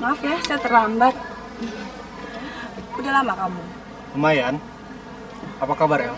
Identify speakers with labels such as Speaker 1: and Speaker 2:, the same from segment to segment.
Speaker 1: Maaf ya, saya terlambat. Udah lama kamu?
Speaker 2: Lumayan. Apa kabar, El?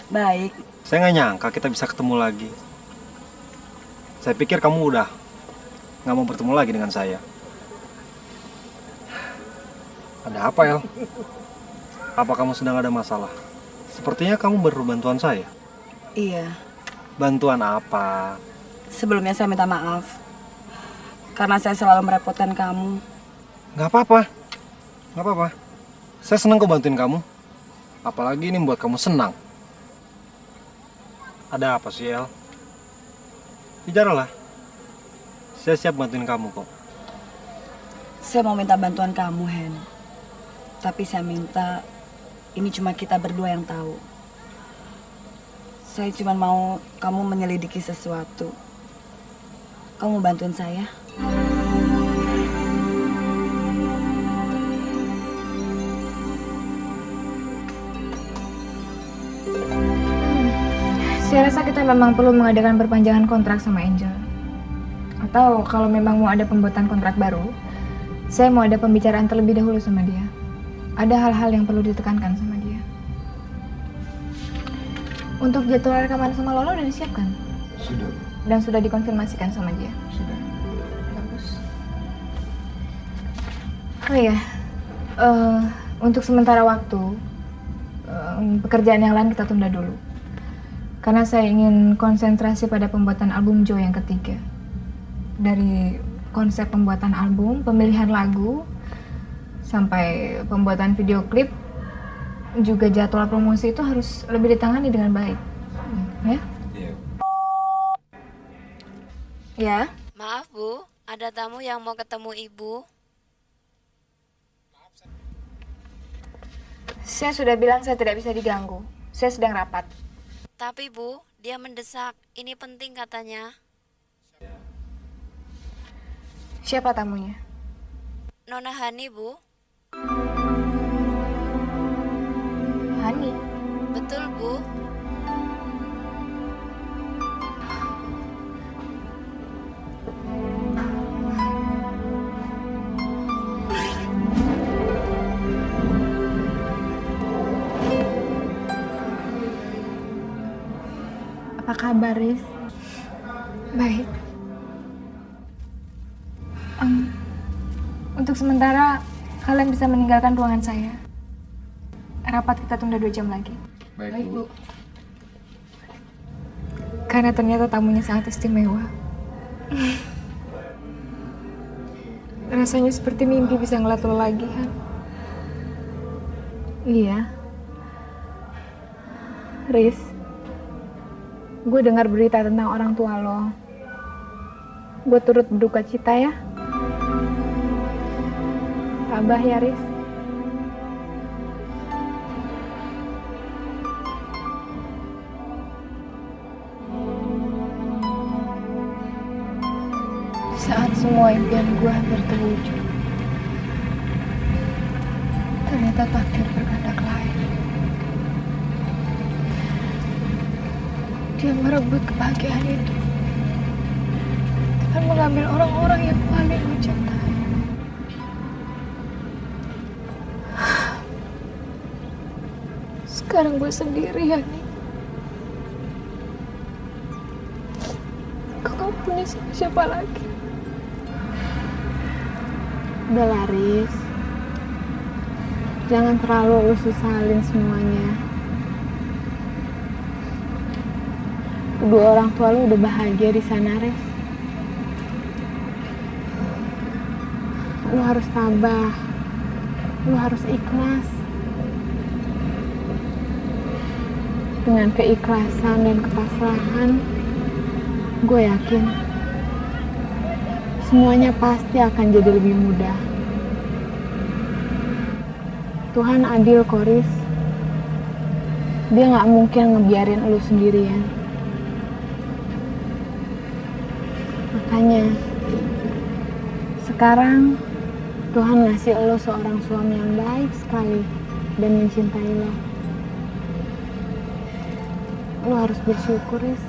Speaker 1: Baik.
Speaker 2: Saya nggak nyangka kita bisa ketemu lagi. Saya pikir kamu udah nggak mau bertemu lagi dengan saya. Ada apa, El? Apa kamu sedang ada masalah? Sepertinya kamu perlu bantuan saya.
Speaker 1: Iya.
Speaker 2: Bantuan apa?
Speaker 1: Sebelumnya saya minta maaf. Karena saya selalu merepotkan kamu.
Speaker 2: Nggak apa-apa. Nggak apa-apa. Saya senang kok bantuin kamu. Apalagi ini membuat kamu senang. Ada apa sih, El? Bicaralah. Saya siap bantuin kamu kok.
Speaker 1: Saya mau minta bantuan kamu, Hen. Tapi saya minta ini cuma kita berdua yang tahu. Saya cuma mau kamu menyelidiki sesuatu. Kamu mau bantuin saya?
Speaker 3: Saya rasa kita memang perlu mengadakan perpanjangan kontrak sama Angel. Atau kalau memang mau ada pembuatan kontrak baru, saya mau ada pembicaraan terlebih dahulu sama dia. Ada hal-hal yang perlu ditekankan sama dia. Untuk jadwal rekaman sama Lolo udah disiapkan?
Speaker 2: Sudah.
Speaker 3: Dan sudah dikonfirmasikan sama dia?
Speaker 2: Sudah.
Speaker 3: Bagus. Oh iya, untuk sementara waktu, pekerjaan yang lain kita tunda dulu. Karena saya ingin konsentrasi pada pembuatan album Joe yang ketiga. Dari konsep pembuatan album, pemilihan lagu, sampai pembuatan video klip, juga jadwal promosi itu harus lebih ditangani dengan baik. Ya?
Speaker 2: Iya.
Speaker 3: Ya?
Speaker 4: Maaf Bu, ada tamu yang mau ketemu Ibu.
Speaker 3: Saya sudah bilang saya tidak bisa diganggu. Saya sedang rapat.
Speaker 4: Tapi Bu, dia mendesak. Ini penting katanya.
Speaker 3: Siapa tamunya?
Speaker 4: Nona Hani Bu.
Speaker 3: Hani.
Speaker 4: Betul Bu.
Speaker 3: Apa kabar, Riz? Baik. Untuk sementara, kalian bisa meninggalkan ruangan saya. Rapat kita tunda 2 jam lagi.
Speaker 2: Baik, Bu.
Speaker 3: Karena ternyata tamunya sangat istimewa. Rasanya seperti mimpi bisa ngeliat lo lagi, Han. Iya. Riz, gue dengar berita tentang orang tua lo. Gue turut berduka cita ya. Tabah ya, Riz. Saat semua impian gue hampir terwujud, ternyata takdir berkehendak lain. Dia merebut kebahagiaan itu dan mengambil orang-orang yang paling gue cintai. Sekarang gue sendiri, Yani. Gue gak punya siapa lagi.
Speaker 5: Udah Laris, jangan terlalu lu sesalin semuanya. Kedua orang tua lu udah bahagia di sana, Riz. Lu harus tabah, lu harus ikhlas. Dengan keikhlasan dan kepasrahan, gue yakin semuanya pasti akan jadi lebih mudah. Tuhan adil, Koris. Dia gak mungkin ngebiarin lu sendirian. Makanya sekarang Tuhan ngasih lo seorang suami yang baik sekali dan mencintai lo. Lo harus bersyukur, Riz.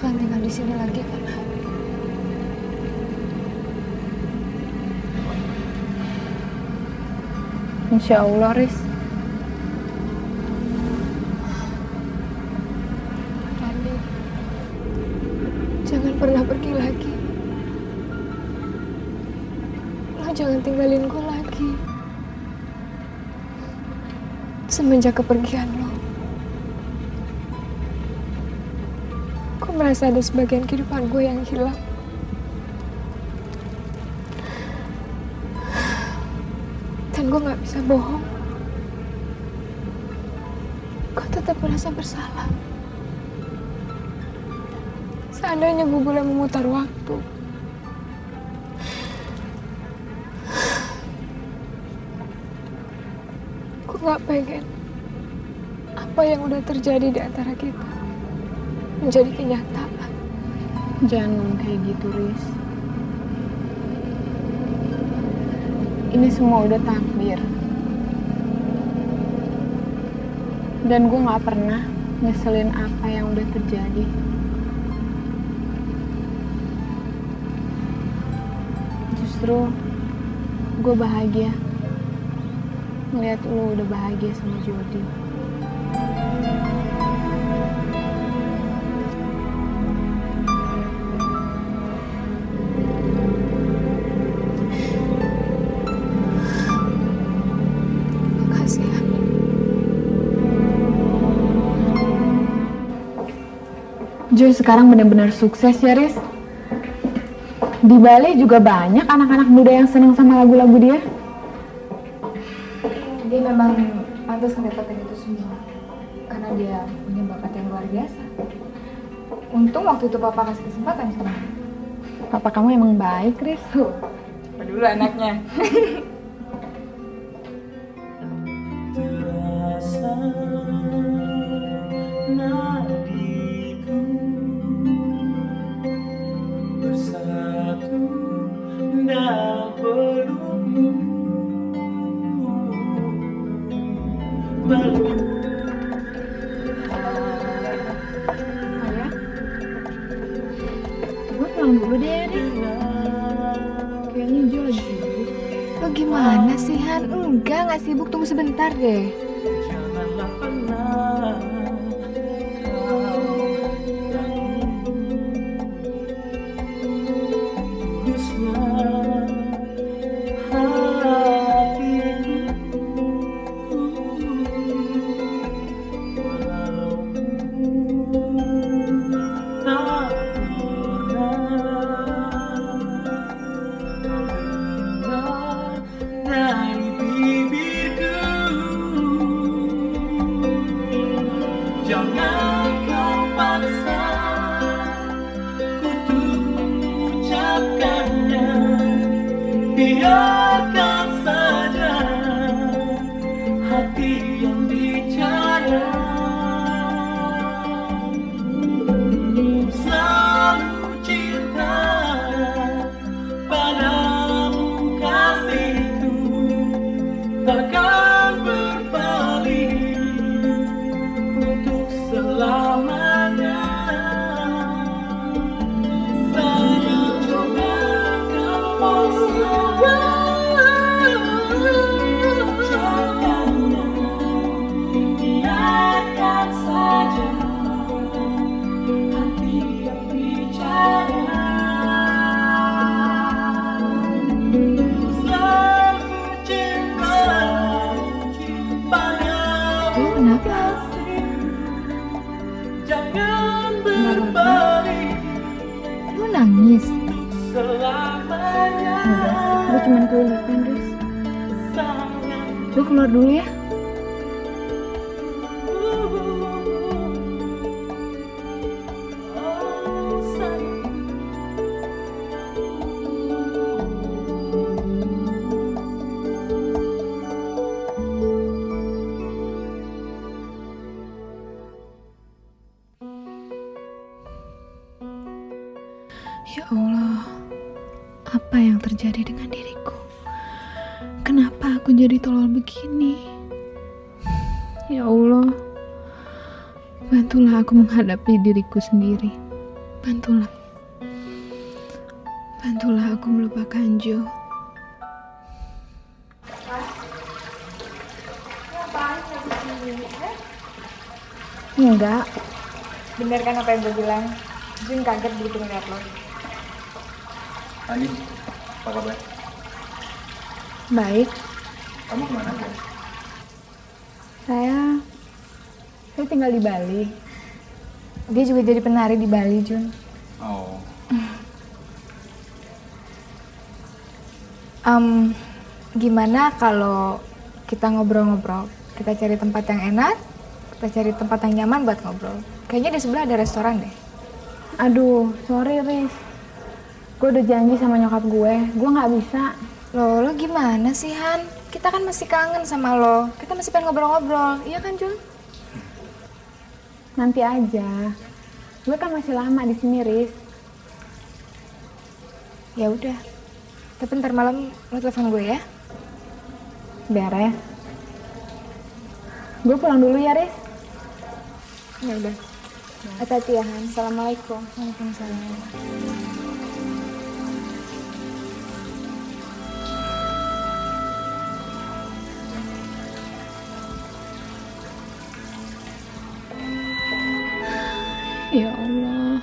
Speaker 3: akan tinggal di sini lagi kan?
Speaker 5: Insya Allah, Riz.
Speaker 3: Randi, jangan pernah pergi lagi. Lo jangan tinggalin gue lagi. Semenjak kepergian lo, gue merasa ada sebagian kehidupan gue yang hilang. Dan gue gak bisa bohong. Gue tetap merasa bersalah. Seandainya gue boleh memutar waktu, gue gak pengen apa yang udah terjadi di antara kita menjadi kenyataan.
Speaker 5: Jangan ngomong kayak gitu, Riz. Ini semua udah takdir. Dan gue gak pernah nyeselin apa yang udah terjadi. Justru gue bahagia ngeliat lu udah bahagia sama Jody.
Speaker 3: Makasih ya.
Speaker 5: Joy sekarang benar-benar sukses ya, Riz. Di Bali juga banyak anak-anak muda yang senang sama lagu-lagu dia.
Speaker 3: Dia memang pantas mendapatkan itu semua karena dia punya bakat yang luar biasa. Untung waktu itu papa kasih kesempatan sama dia.
Speaker 5: Papa kamu emang baik, Riz.
Speaker 3: Coba dulu anaknya.
Speaker 6: Terasa nadiku bersatu dalam pelukmu.
Speaker 5: Ayah, gue pulang dulu deh ya, Riz. Kayaknya Jo lagi sibuk.
Speaker 3: Lo gimana sih, Han? Enggak, nggak sibuk. Tunggu sebentar deh.
Speaker 6: Janganlah pernah kau tuluslah hatiku, walaupun tak pernah dari bibirku. Jangan kau paksa ku untuk mengucapkannya. Biarkan saja hati yang bicara. Selalu cinta padamu kasihku, takkan berpaling untuk selamanya. Sayang, coba kau paksa ucapkannya. Biarkan saja hati yang bicara. Selalu cinta padamu
Speaker 3: Kenapa?
Speaker 6: kasihku, jangan berbalik
Speaker 3: Lo nangis?
Speaker 6: selamanya.
Speaker 5: Enggak, gue cuma kelilipan, Riz.
Speaker 6: Sayang,
Speaker 5: Gue keluar dulu ya.
Speaker 6: oh sayang.
Speaker 3: Ya Allah, apa yang terjadi dengan diriku? Kenapa aku jadi tolol begini? Ya Allah, bantulah aku menghadapi diriku sendiri.
Speaker 5: Bantulah. Bantulah aku melupakan Jo.
Speaker 3: Enggak. Bener kan apa yang gue bilang? Jun kaget begitu ngeliat lo.
Speaker 2: Ani, apa kabar?
Speaker 5: Baik.
Speaker 2: Kamu kemana aja?
Speaker 5: Saya tinggal di Bali.
Speaker 3: Dia juga jadi penari di Bali, Jun.
Speaker 2: Oh,
Speaker 3: Gimana kalau kita ngobrol-ngobrol? Kita cari tempat yang enak, kita cari tempat yang nyaman buat ngobrol. Kayaknya di sebelah ada restoran deh.
Speaker 5: Aduh, sorry Riz. Gue udah janji sama nyokap gue nggak bisa.
Speaker 3: Lo gimana sih, Han? Kita kan masih kangen sama lo. Kita masih pengen ngobrol-ngobrol. Iya kan, Jun?
Speaker 5: Nanti aja. Gue kan masih lama di sini, Riz.
Speaker 3: Ya udah. Tapi ntar malam lo telepon gue ya.
Speaker 5: Beres. Gue pulang dulu ya, Riz.
Speaker 3: Ya udah. Hati-hati ya, Han. Assalamualaikum. Waalaikumsalam.
Speaker 5: Ya Allah,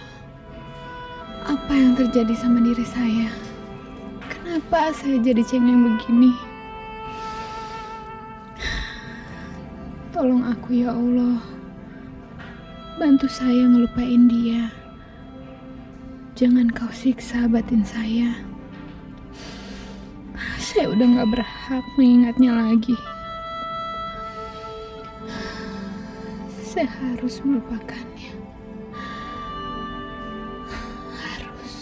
Speaker 5: apa yang terjadi sama diri saya? Kenapa saya jadi cengeng begini? Tolong aku ya Allah, bantu saya ngelupain dia. Jangan kau siksa batin saya. Saya udah gak berhak mengingatnya lagi. Saya harus melupakannya. Harus.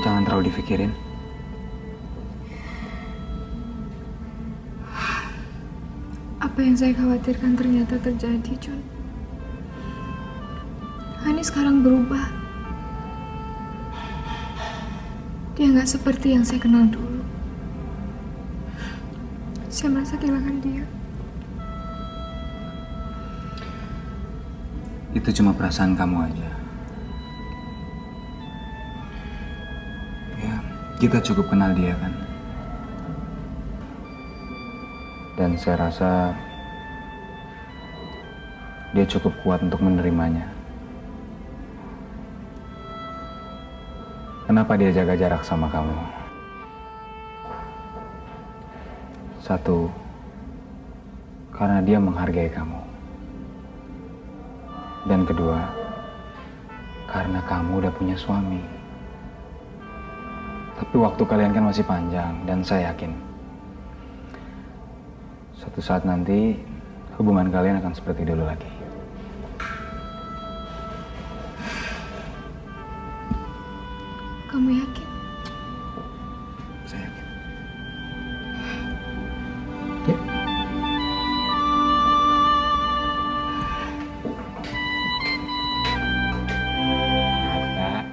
Speaker 2: jangan terlalu dipikirin.
Speaker 3: Apa yang saya khawatirkan ternyata terjadi, Jun. Hani sekarang berubah. Dia nggak seperti yang saya kenal dulu. Saya merasa kehilangan dia.
Speaker 7: Itu cuma perasaan kamu aja. Ya, kita cukup kenal dia kan. Dan saya rasa dia cukup kuat untuk menerimanya. Kenapa dia jaga jarak sama kamu? Satu, karena dia menghargai kamu. Dan kedua, karena kamu udah punya suami. Tapi waktu kalian kan masih panjang, dan saya yakin suatu saat nanti hubungan kalian akan seperti dulu lagi.
Speaker 3: Kamu yakin?
Speaker 7: Saya yakin.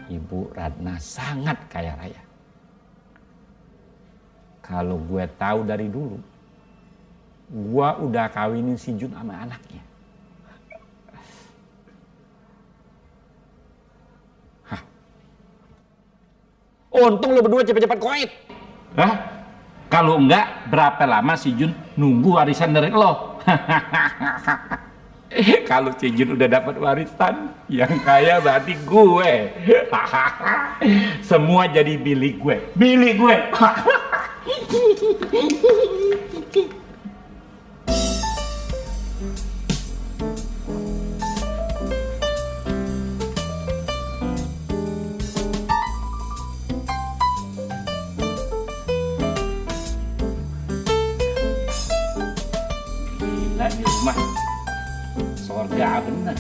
Speaker 8: Ibu Ratna sangat kaya raya. Kalau gue tahu dari dulu, gue udah kawinin si Jun sama anaknya. Hah? Untung lo berdua cepet-cepet koit. Hah? Kalau enggak, berapa lama si Jun nunggu warisan dari lo? Kalau si Jun udah dapat warisan, yang kaya berarti gue. Semua jadi milik gue. Milik gue. Gila di rumah. Sorga bener.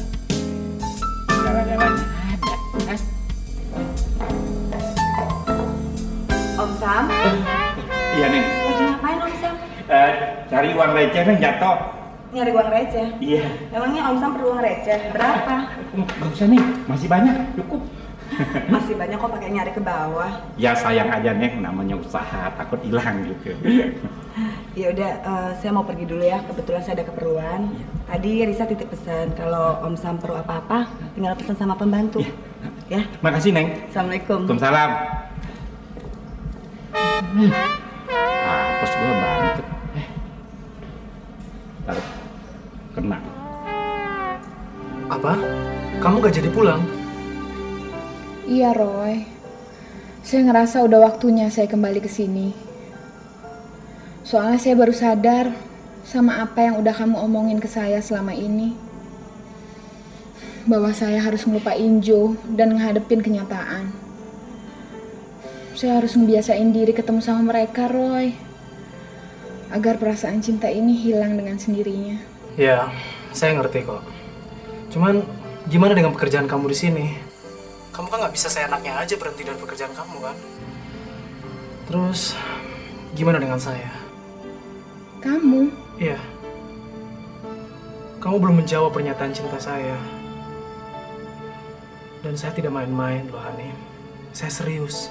Speaker 8: Jalan-jalannya ada. Hah?
Speaker 1: Om Sam,
Speaker 8: Iya, Neng.
Speaker 1: lagi ngapain Om Sam?
Speaker 8: Cari uang receh, Neng, jatuh.
Speaker 1: Nyari uang receh?
Speaker 8: Iya.
Speaker 1: Memangnya Om Sam perlu uang receh? Berapa?
Speaker 8: Gak usah nih, masih banyak, cukup.
Speaker 1: Masih banyak kok pakai nyari ke bawah.
Speaker 8: Ya sayang aja Neng, namanya usaha, takut hilang gitu.
Speaker 1: Ya udah, saya mau pergi dulu ya. Kebetulan saya ada keperluan. Tadi Risa titip pesan kalau Om Sam perlu apa-apa, tinggal pesan sama pembantu. Ya.
Speaker 8: Makasih Neng.
Speaker 1: Assalamualaikum.
Speaker 8: Waalaikumsalam. Apes gue banget. Taruh. Kena.
Speaker 9: Apa? Kamu gak jadi pulang?
Speaker 3: Iya, Roy. Saya ngerasa udah waktunya saya kembali ke sini. Soalnya saya baru sadar sama apa yang udah kamu omongin ke saya selama ini. Bahwa saya harus ngelupain Joe dan ngadepin kenyataan. Saya harus ngebiasain diri ketemu sama mereka, Roy. Agar perasaan cinta ini hilang dengan sendirinya.
Speaker 9: Ya, saya ngerti kok. Cuman, gimana dengan pekerjaan kamu di sini? Kamu kan nggak bisa seenaknya aja berhenti dari pekerjaan kamu kan? Terus, gimana dengan saya?
Speaker 3: Kamu?
Speaker 9: Iya. Kamu belum menjawab pernyataan cinta saya. Dan saya tidak main-main loh, Hani. Saya serius.